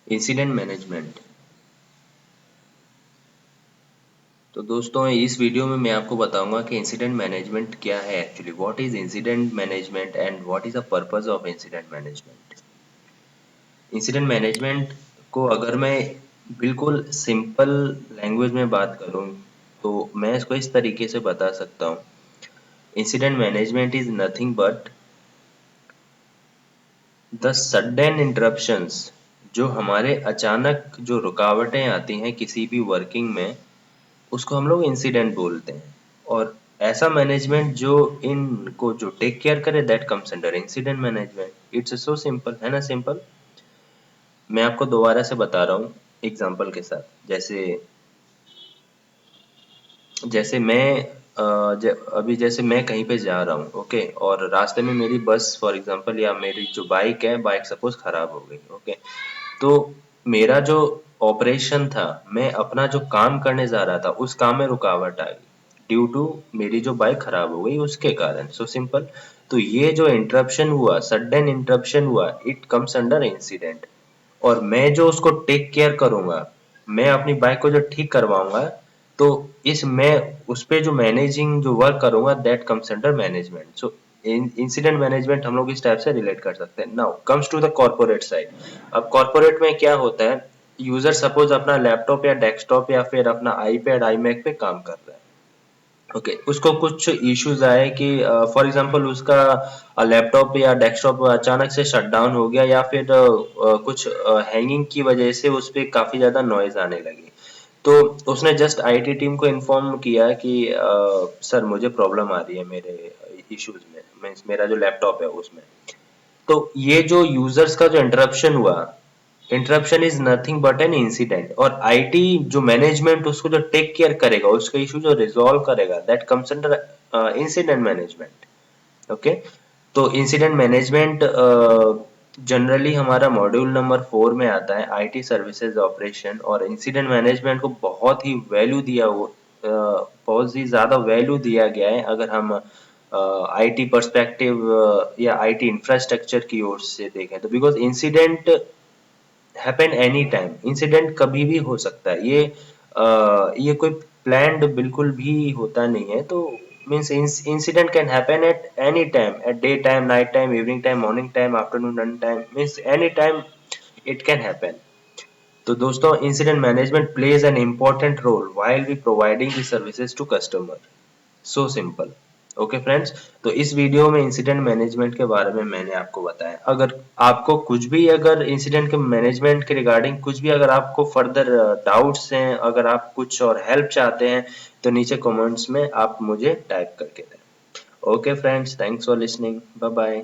Incident management. तो दोस्तों इस वीडियो में मैं आपको बताऊंगा कि इंसिडेंट मैनेजमेंट क्या है actually, what is incident management and what is the purpose of incident management. Incident management को अगर मैं बिल्कुल सिंपल लैंग्वेज में बात करूं तो मैं इसको इस तरीके से बता सकता हूं। Incident management is nothing but the sudden interruptions, जो हमारे अचानक जो रुकावटें आती हैं किसी भी वर्किंग में, उसको हम लोग इंसिडेंट बोलते हैं। और ऐसा मैनेजमेंट जो इनको जो टेक केयर करे, that comes under incident management. It's so simple, है ना सिंपल। मैं आपको दोबारा से बता रहा हूँ एग्जांपल के साथ। जैसे जैसे मैं अभी जैसे मैं कहीं पे जा रहा हूँ, ओके, और रास्ते में मेरी बस फॉर एग्जांपल या मेरी जो बाइक है, बाइक सपोज खराब हो गई, ओके। तो मेरा जो ऑपरेशन था, मैं अपना जो काम करने जा रहा था, उस काम में रुकावट आ गई ड्यू टू मेरी जो बाइक खराब हो गई उसके कारण। So simple. तो ये जो इंटरप्शन हुआ, सडन इंटरप्शन हुआ, इट कम्स अंडर इंसिडेंट। और मैं जो उसको टेक केयर करूंगा, मैं अपनी बाइक को जो ठीक करवाऊंगा, तो इस मैं उस पे जो मैनेजिंग जो वर्क करूंगा, that comes under management. So incident management हम लोग इस टाइप से रिलेट कर सकते हैं। Now comes to the corporate side. अब कॉर्पोरेट में क्या होता है, यूजर सपोज अपना लैपटॉप या डेस्कटॉप या फिर अपना आईपैड आईमैक पे काम कर रहा है, ओके। उसको कुछ इश्यूज आए कि फॉर एग्जांपल उसका लैपटॉप या डेस्कटॉप अचानक से शट डाउन हो गया, या फिर कुछ हैंगिंग की वजह से उस पे काफी ज्यादा नॉइज आने लगी। तो उसने जस्ट आईटी टीम को इन्फॉर्म किया कि सर मुझे प्रॉब्लम आ रही है मेरे इश्यूज में, मीन्स मेरा जो लैपटॉप है उसमें। तो ये जो यूजर्स का जो इंटरप्शन हुआ, interruption is nothing but an incident. और आईटी जो मैनेजमेंट उसको जो टेक केयर करेगा, उसका इशू जो रिजॉल्व करेगा, that comes under incident management, okay. तो इंसिडेंट मैनेजमेंट जनरली हमारा मॉड्यूल नंबर 4 में आता है, आईटी सर्विसेज ऑपरेशन। और इंसिडेंट मैनेजमेंट को बहुत ही वैल्यू दिया हुआ, बहुत ही ज्यादा वैल्यू दिया गया है अगर हम आईटी पर्सपेक्टिव या आईटी इंफ्रास्ट्रक्चर की ओर से देखें तो। Because incident happen any time, incident कभी भी हो सकता है। ये कोई प्लान्ड बिल्कुल भी होता नहीं है। तो means incident can happen at any time, at day time, night time, evening time, morning time, afternoon lunch time, means any time it can happen. तो दोस्तों incident management plays an important role while we providing the services to customer. So simple. Okay friends, तो इस video में incident management के बारे में मैंने आपको बताया। अगर आपको कुछ भी, अगर इंसिडेंट के मैनेजमेंट के रिगार्डिंग कुछ भी अगर आपको फर्दर डाउट्स हैं, अगर आप कुछ और हेल्प चाहते हैं, तो नीचे कमेंट्स में आप मुझे टाइप करके दें। Okay friends, thanks for listening, bye bye.